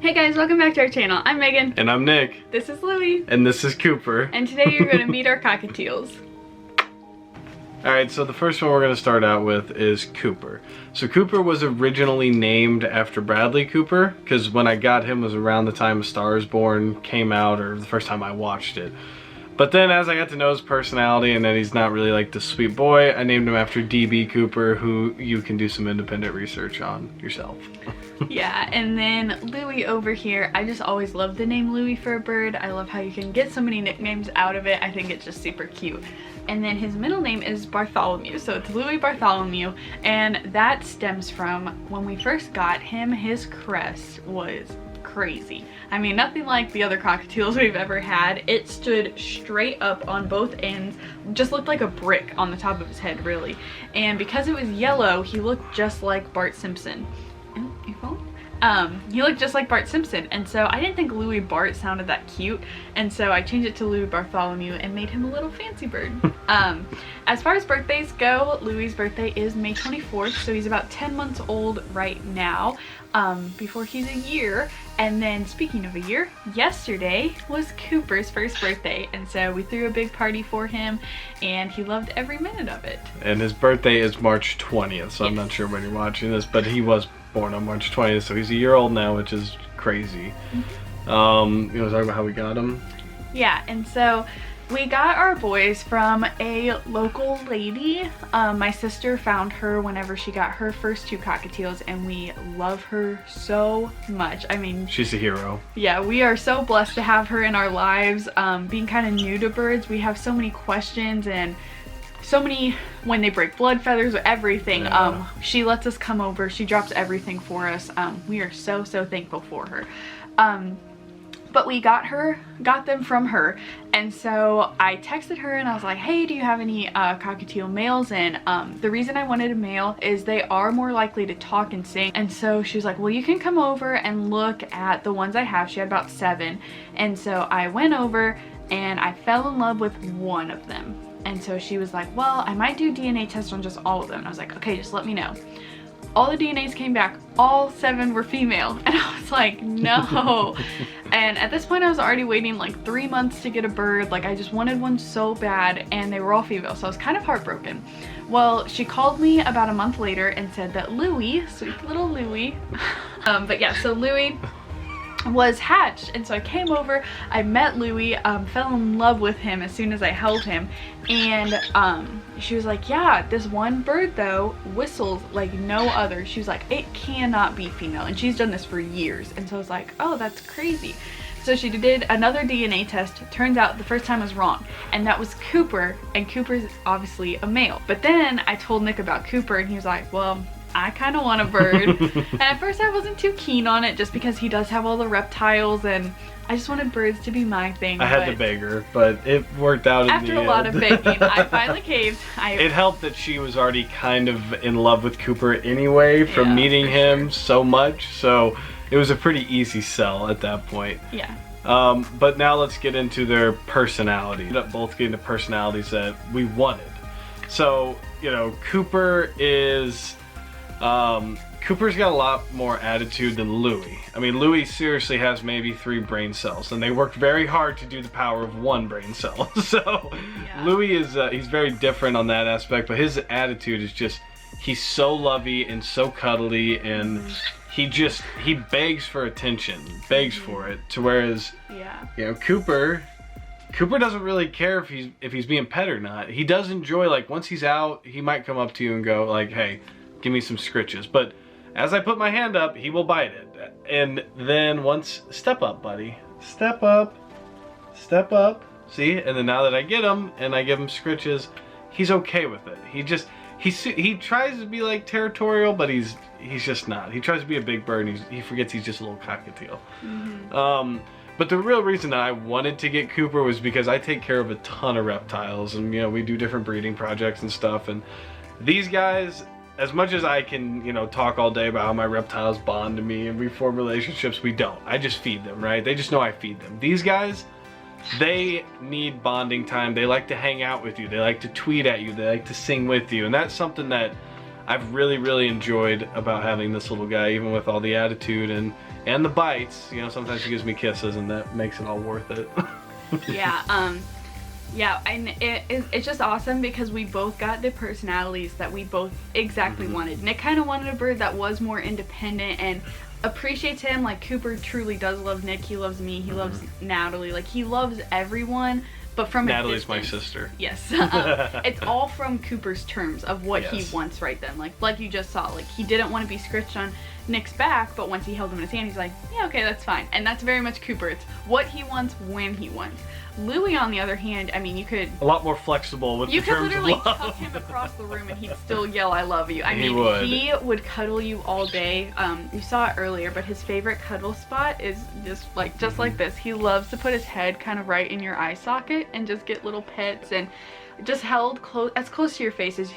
Hey guys, welcome back to our channel. I'm Megan. And I'm Nick. This is Louie. And this is Cooper. And today you're going to meet our Cockatiels. Alright, so the first one we're going to start out with is Cooper. So Cooper was originally named after Bradley Cooper, because when I got him was around the time A Star Is Born came out, or the first time I watched it. But then as I got to know his personality and that he's not really like the sweet boy, I named him after DB Cooper, who you can do some independent research on yourself. Yeah, and then Louie over here, I just always loved the name Louie for a bird. I love how you can get so many nicknames out of it. I think it's just super cute. And then his middle name is Bartholomew, so it's Louie Bartholomew, and that stems from when we first got him, his crest was crazy. I mean, nothing like the other cockatiels we've ever had. It stood straight up on both ends, just looked like a brick on the top of his head, really. And because it was yellow, he looked just like Bart Simpson. Oh, your phone? He looked just like Bart Simpson, and so I didn't think Louie Bart sounded that cute, and so I changed it to Louie Bartholomew and made him a little fancy bird. As far as birthdays go, Louie's birthday is May 24th, so he's about 10 months old right now, before he's a year. And then speaking of a year, yesterday was Cooper's first birthday, and so we threw a big party for him and he loved every minute of it. And his birthday is March 20th, so yes. I'm not sure when you're watching this, but he was born on March 20th, so he's a year old now, which is crazy. You want to talk about how we got him? Yeah, and so we got our boys from a local lady. My sister found her whenever she got her first two cockatiels, and we love her so much. I mean, she's a hero. Yeah, we are so blessed to have her in our lives. Being kind of new to birds, we have so many questions and so many, when they break blood feathers, everything. Yeah. She lets us come over, she drops everything for us. We are so thankful for her. But we got them from her, and so I texted her and I was like, hey, do you have any cockatiel males? And the reason I wanted a male is they are more likely to talk and sing. And so she was like, well, you can come over and look at the ones I have. She had about 7, and so I went over and I fell in love with one of them. And so she was like, well, I might do DNA tests on just all of them. And I was like, okay, just let me know. All the DNAs came back, all 7 were female, and I was like, no. And at this point I was already waiting like 3 months to get a bird. Like, I just wanted one so bad, and they were all female, so I was kind of heartbroken. Well, she called me about a month later and said that Louie, sweet little Louie, but yeah, so Louie was hatched, and so I came over, I met Louie, fell in love with him as soon as I held him, and she was like, yeah, this one bird though whistles like no other. She was like, it cannot be female, and she's done this for years. And so I was like, oh, that's crazy. So she did another DNA test. Turns out the first time was wrong, and that was Cooper, and Cooper's obviously a male. But then I told Nick about Cooper, and he was like, well, I kind of want a bird. And at first I wasn't too keen on it, just because he does have all the reptiles, and I just wanted birds to be my thing. I had to beg her, but it worked out in the end. After a lot of begging, I finally caved. It helped that she was already kind of in love with Cooper anyway from meeting him so much, so it was a pretty easy sell at that point. Yeah. But now let's get into their personality. Both getting the personalities that we wanted. So, you know, Cooper is... Cooper's got a lot more attitude than Louie. I mean, Louie seriously has maybe 3 brain cells, and they work very hard to do the power of 1 brain cell. So yeah. Louie is, he's very different on that aspect, but his attitude is just, he's so lovey and so cuddly, and he begs for attention, begs for it, to whereas, you know, Cooper doesn't really care if he's being pet or not. He does enjoy, like, once he's out, he might come up to you and go like, hey, give me some scritches. But as I put my hand up, he will bite it. And then once, step up, buddy. Step up. Step up. See? And then now that I get him and I give him scritches, he's okay with it. He tries to be like territorial, but he's just not. He tries to be a big bird, and he forgets he's just a little cockatiel. But the real reason that I wanted to get Cooper was because I take care of a ton of reptiles, and, you know, we do different breeding projects and stuff, and these guys, as much as I can, you know, talk all day about how my reptiles bond to me and we form relationships, we don't. I just feed them, right? They just know I feed them. These guys, they need bonding time. They like to hang out with you. They like to tweet at you. They like to sing with you. And that's something that I've really enjoyed about having this little guy, even with all the attitude and and the bites. You know, sometimes she gives me kisses, and that makes it all worth it. Yeah, and it's just awesome because we both got the personalities that we both exactly wanted. Nick kind of wanted a bird that was more independent and appreciates him. Like, Cooper truly does love Nick. He loves me. He loves Natalie. Like, he loves everyone. But from Natalie's my sister. Yes. It's all from Cooper's terms of what he wants right then. Like you just saw. Like, he didn't want to be scritched on Nick's back, but once he held him in his hand, he's like, yeah, okay, that's fine. And that's very much Cooper. It's what he wants when he wants. Louie, on the other hand, I mean, you could... A lot more flexible with the terms of love. You could literally tuck him across the room and he'd still yell, I love you. I mean, he would cuddle you all day. You saw it earlier, but his favorite cuddle spot is just like this. He loves to put his head kind of right in your eye socket and just get little pets and just held as close to your face as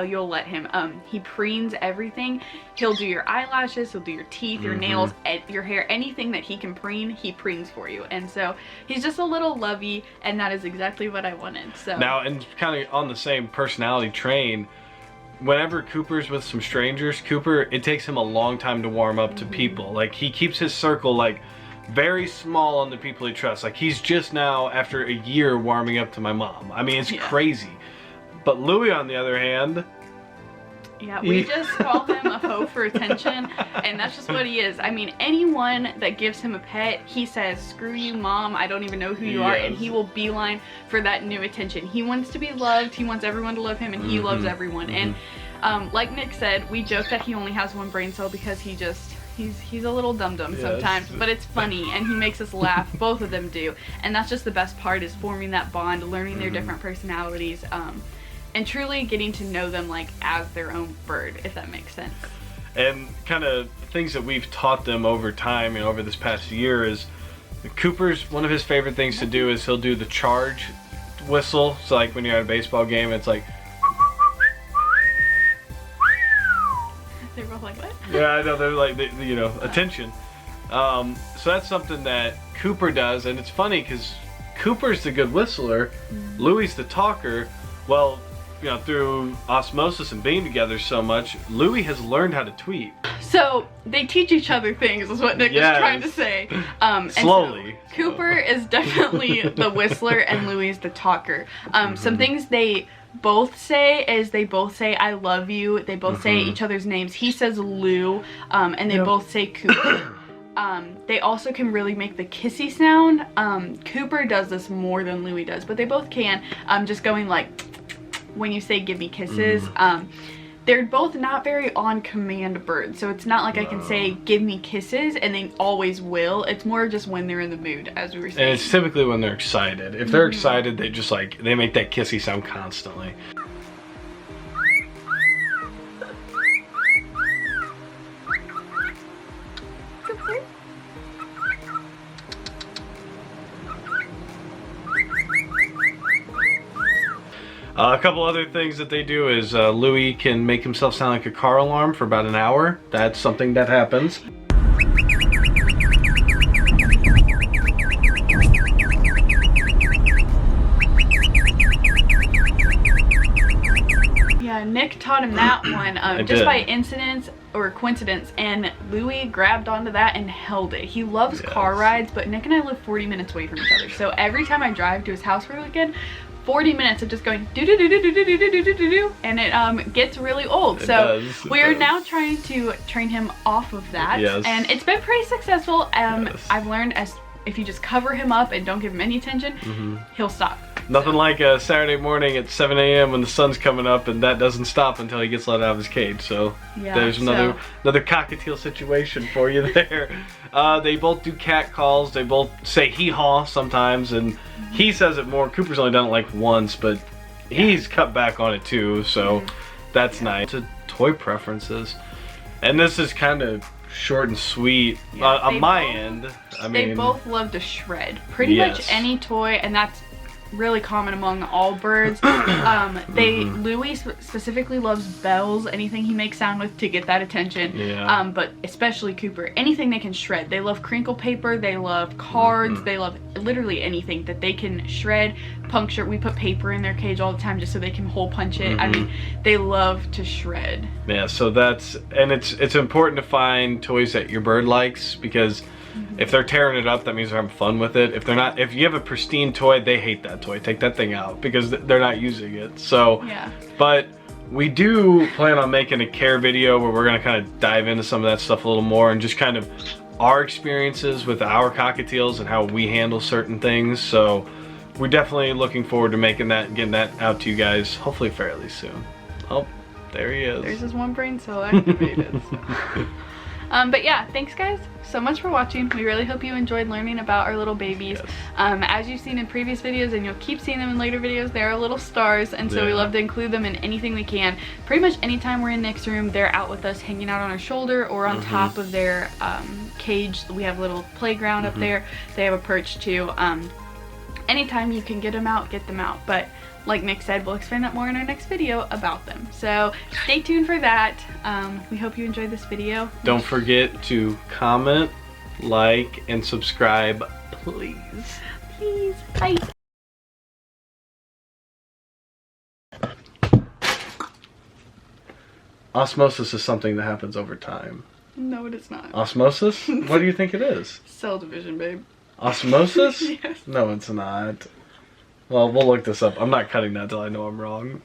you'll let him. He preens everything. He'll do your eyelashes, he'll do your teeth, your nails, your hair, anything that he can preen, he preens for you. And so he's just a little lovey, and that is exactly what I wanted. So now, and kind of on the same personality train, whenever Cooper's with some strangers, it takes him a long time to warm up to people. Like, he keeps his circle like very small on the people he trusts. Like, he's just now, after a year, warming up to my mom. I mean, it's crazy. But Louie, on the other hand... Yeah, we just call him a hoe for attention, and that's just what he is. I mean, anyone that gives him a pet, he says, screw you, mom, I don't even know who you are, and he will beeline for that new attention. He wants to be loved, he wants everyone to love him, and he loves everyone. And like Nick said, we joke that he only has one brain cell because he's a little dum-dum sometimes, but it's funny and he makes us laugh. Both of them do, and that's just the best part, is forming that bond, learning their different personalities, and truly getting to know them like as their own bird, if that makes sense. And kind of things that we've taught them over time and over this past year is Cooper's, one of his favorite things to do is he'll do the charge whistle. So like when you're at a baseball game, it's like they're both like, what? Yeah, I know, they're like, you know, attention. So that's something that Cooper does, and it's funny because Cooper's the good whistler, Louie's the talker. Well, you know, through osmosis and being together so much, Louie has learned how to tweet. So they teach each other things, is what Nick was trying to say. Slowly. So Cooper is definitely the whistler and Louie's the talker. Some things they both say is they both say I love you. They both say each other's names. He says Lou, and they both say Cooper. They also can really make the kissy sound. Cooper does this more than Louie does, but they both can. Just going like when you say give me kisses. They're both not very on command birds, so it's not like I can say give me kisses and they always will. It's more just when they're in the mood, as we were saying. And it's typically when they're excited. If they're excited, they just like, they make that kissy sound constantly. A couple other things that they do is Louie can make himself sound like a car alarm for about an hour. That's something that happens. Yeah, Nick taught him that one just by incident or coincidence, and Louie grabbed onto that and held it. He loves car rides, but Nick and I live 40 minutes away from each other, so every time I drive to his house for a weekend, 40 minutes of just going do do do do do do do do do do do, and it gets really old. So we are now trying to train him off of that, and it's been pretty successful. I've learned as if you just cover him up and don't give him any attention, he'll stop. Nothing like a Saturday morning at 7 a.m. when the sun's coming up and that doesn't stop until he gets let out of his cage. So there's another cockatiel situation for you there. They both do cat calls. They both say hee-haw sometimes, and he says it more. Cooper's only done it like once, but he's cut back on it too, so that's nice. To toy preferences, and this is kind of short and sweet on my end. I mean, they both love to shred pretty much any toy, and that's really common among all birds. Louie specifically loves bells, anything he makes sound with to get that attention. Yeah. But especially Cooper, anything they can shred. They love crinkle paper, they love cards, they love literally anything that they can shred, puncture. We put paper in their cage all the time just so they can hole punch it. I mean, they love to shred. Yeah, so it's important to find toys that your bird likes, because if they're tearing it up, that means they're having fun with it. If they're not, if you have a pristine toy, they hate that toy. Take that thing out because they're not using it. So, yeah. But we do plan on making a care video where we're gonna kind of dive into some of that stuff a little more and just kind of our experiences with our cockatiels and how we handle certain things. So we're definitely looking forward to making that and getting that out to you guys hopefully fairly soon. Oh, there he is. There's his one brain cell activated. But yeah, thanks guys so much for watching. We really hope you enjoyed learning about our little babies. Yes. As you've seen in previous videos, and you'll keep seeing them in later videos, they're little stars, and so we love to include them in anything we can. Pretty much anytime we're in Nick's room, they're out with us, hanging out on our shoulder or on top of their cage. We have a little playground up there. They have a perch too. Anytime you can get them out, get them out. But like Nick said, we'll explain that more in our next video about them. So stay tuned for that. We hope you enjoyed this video. Don't forget to comment, like, and subscribe, please. Please. Bye. Osmosis is something that happens over time. No, it is not. Osmosis? What do you think it is? Cell division, babe. Osmosis? Yes. No, it's not. Well, we'll look this up. I'm not cutting that till I know I'm wrong.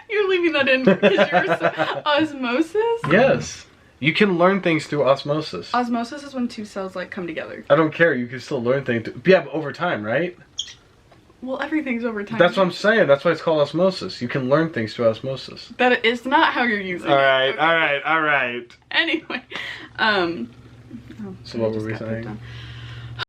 You're leaving that in because you're so... Osmosis? Yes. You can learn things through osmosis. Osmosis is when two cells like come together. I don't care. You can still learn things. Yeah, but over time, right? Well, everything's over time. That's what I'm saying. That's why it's called osmosis. You can learn things through osmosis. That is not how you're using it. All right. Anyway, So what were we saying?